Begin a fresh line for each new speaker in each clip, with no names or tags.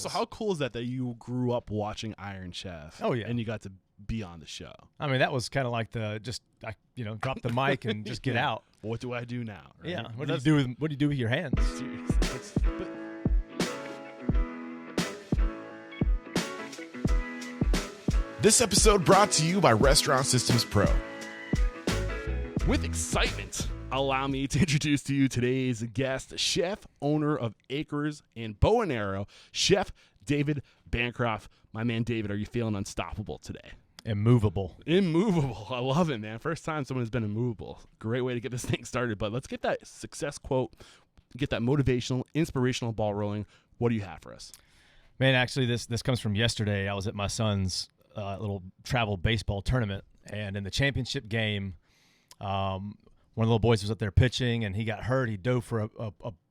So how cool is that you grew up watching Iron Chef?
Oh, yeah.
And you got to be on the show.
I mean, that was kind of like drop the mic and just get out.
What do I do now? Right?
Yeah. What do you do with your hands?
Seriously.
This episode brought to you by Restaurant Systems Pro.
With excitement, allow me to introduce to you today's guest, chef, owner of Acre and Bow Arrow, Chef David Bancroft. My man David, are you feeling unstoppable today?
Immovable.
Immovable. I love it, man. First time someone has been immovable. Great way to get this thing started. But let's get that success quote, get that motivational, inspirational ball rolling. What do you have for us?
Man, actually, this comes from yesterday. I was at my son's little travel baseball tournament, and in the championship game, one of the little boys was up there pitching, and he got hurt. He dove for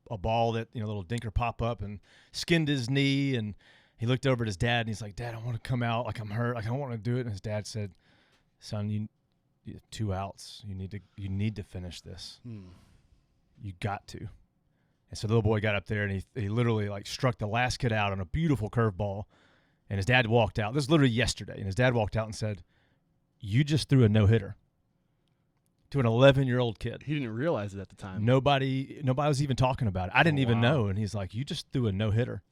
a ball that, a little dinker pop up and skinned his knee, and he looked over at his dad, and he's like, "Dad, I want to come out. Like, I'm hurt. Like, I don't want to do it." And his dad said, "Son, you have 2 outs. You need to finish this. You got to." And so the little boy got up there, and he literally struck the last kid out on a beautiful curveball. And his dad walked out. This was literally yesterday. And his dad walked out and said, "You just threw a no-hitter to an 11-year-old kid."
He didn't realize it at the time.
Nobody was even talking about it. I didn't even know. And he's like, "You just threw a no-hitter."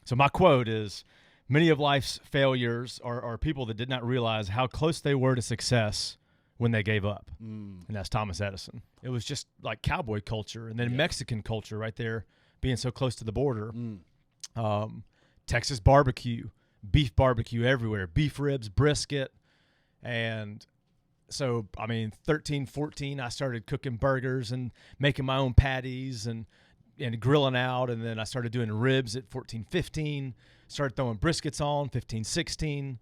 So my quote is, many of life's failures are people that did not realize how close they were to success when they gave up. And that's Thomas Edison. It was just like cowboy culture and then Mexican culture right there being so close to the border. Texas barbecue. Beef barbecue everywhere, beef ribs, brisket. And so, 13, 14, I started cooking burgers and making my own patties and grilling out. And then I started doing ribs at 14, 15, started throwing briskets on 15, 16.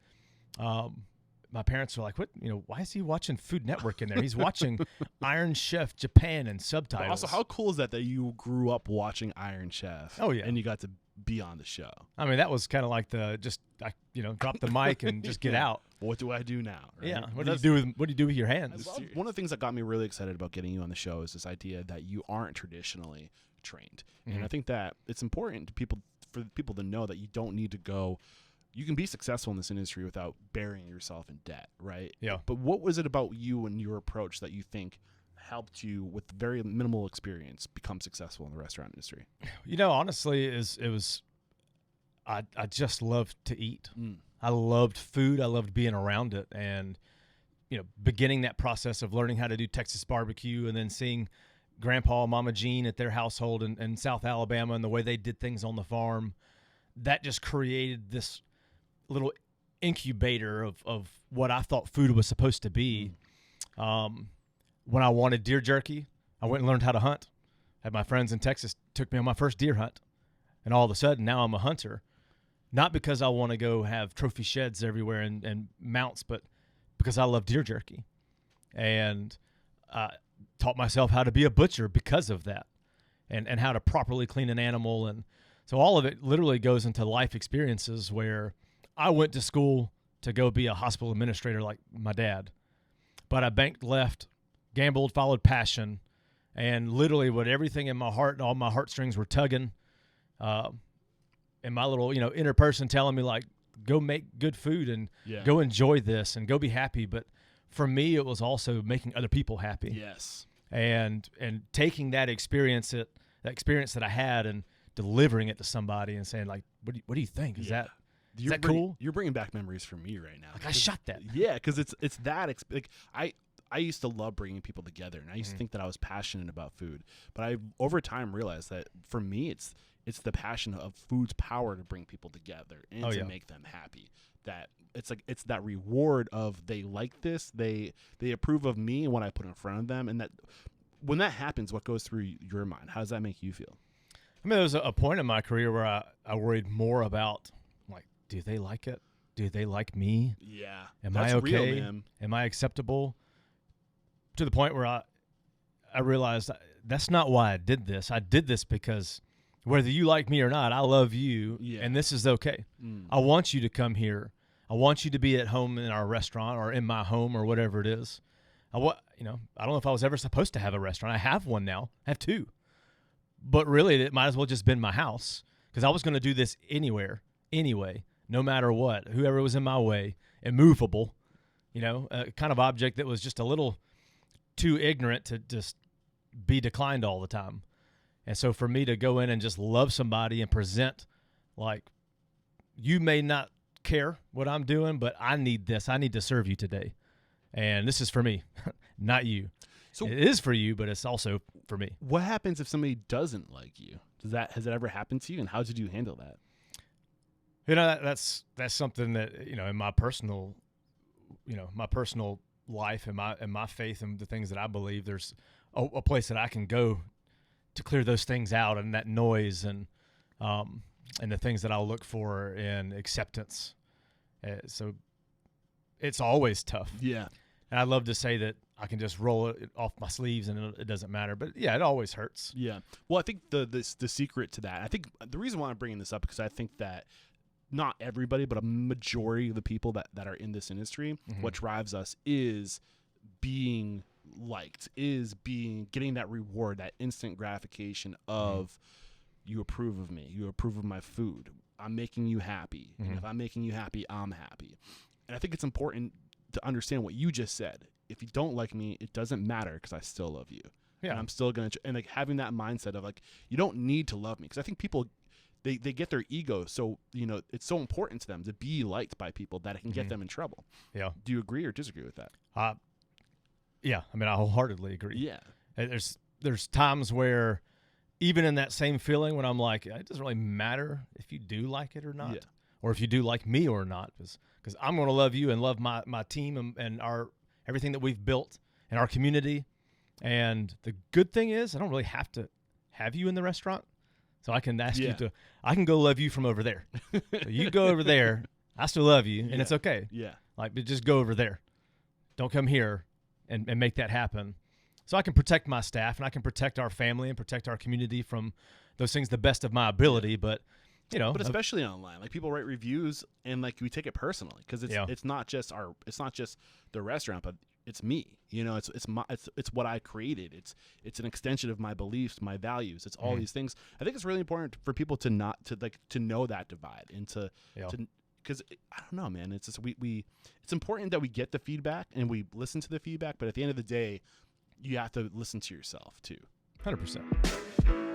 My parents were like, "What? Why is he watching Food Network in there? He's watching Iron Chef Japan and subtitles."
But also, how cool is that you grew up watching Iron Chef?
Oh, yeah.
And you got to be on the show.
That was kind of like drop the mic and just get out.
What do I do now? Right?
Yeah. What do you do with your hands?
One of the things that got me really excited about getting you on the show is this idea that you aren't traditionally trained. And I think that it's important for people to know that you don't need to go. You can be successful in this industry without burying yourself in debt, right?
Yeah.
But what was it about you and your approach that you think helped you with very minimal experience become successful in the restaurant industry?
Honestly, I just loved to eat. I loved food. I loved being around it. And, beginning that process of learning how to do Texas barbecue and then seeing Grandpa and Mama Jean at their household in South Alabama and the way they did things on the farm, that just created this little incubator of what I thought food was supposed to be. When I wanted deer jerky, I went and learned how to hunt. Had my friends in Texas took me on my first deer hunt. And all of a sudden, now I'm a hunter. Not because I want to go have trophy sheds everywhere and mounts, but because I love deer jerky. And I taught myself how to be a butcher because of that and how to properly clean an animal. And so all of it literally goes into life experiences where I went to school to go be a hospital administrator like my dad. But I banked left, gambled, followed passion, and literally with everything in my heart and all my heartstrings were tugging, and my little, inner person telling me go make good food and go enjoy this and go be happy. But for me, it was also making other people happy.
Yes.
And taking that experience that I had and delivering it to somebody and saying what do you think? Is that cool?
You're bringing back memories for me right now.
I shot that.
Yeah, because it's that. I used to love bringing people together, and I used to think that I was passionate about food. But I, over time, realized that for me, it's the passion of food's power to bring people together and to make them happy. That it's that reward of they like this, they approve of me and what I put in front of them, and that when that happens, what goes through your mind? How does that make you feel?
There was a point in my career where I worried more about do they like it? Do they like me?
Yeah.
Am I okay? Real, man. Am I acceptable? To the point where I realized that's not why I did this. I did this because whether you like me or not, I love you, and this is okay. I want you to come here. I want you to be at home in our restaurant or in my home or whatever it is. I don't know if I was ever supposed to have a restaurant. I have one now. I have 2. But really, it might as well just been my house because I was going to do this anywhere. anyway, no matter what, whoever was in my way, immovable, a kind of object that was just a little too ignorant to just be declined all the time. And so for me to go in and just love somebody and present, like, you may not care what I'm doing, but I need this. I need to serve you today. And this is for me, not you. So it is for you, but it's also for me.
What happens if somebody doesn't like you? Has that ever happened to you? And how did you handle that?
That's something that, in my personal, life and my faith and the things that I believe, there's a place that I can go to clear those things out, and that noise and the things that I'll look for in acceptance. So it's always tough.
Yeah.
And I love to say that I can just roll it off my sleeves and it doesn't matter. But yeah, it always hurts.
Yeah. Well, I think the secret to that, I think the reason why I'm bringing this up, because I think that not everybody, but a majority of the people that are in this industry, what drives us is being liked, getting that reward, that instant gratification of you approve of me, you approve of my food, I'm making you happy. And if I'm making you happy, I'm happy. And I think it's important to understand what you just said. If you don't like me, it doesn't matter because I still love you. Yeah. And I'm still going to, and like having that mindset of like, you don't need to love me. Because I think people, they get their ego. So, it's so important to them to be liked by people that it can get them in trouble. Yeah. Do you agree or disagree with that?
Yeah. I mean, I wholeheartedly agree.
Yeah.
There's times where even in that same feeling when I'm like, it doesn't really matter if you do like it or not, or if you do like me or not, because I'm going to love you and love my team and our everything that we've built in our community. And the good thing is I don't really have to have you in the restaurant. So I can ask you I can go love you from over there. So you go over there. I still love you, and it's okay.
Yeah.
Like, but just go over there. Don't come here and make that happen. So I can protect my staff, and I can protect our family and protect our community from those things the best of my ability. But,
but especially online, like people write reviews and like we take it personally because it's not just the restaurant, but it's me. It's what I created. It's an extension of my beliefs, my values. It's all these things. I think it's really important for people to know that divide and to because I don't know, man. It's just it's important that we get the feedback and we listen to the feedback, but at the end of the day, you have to listen to yourself too.
100%.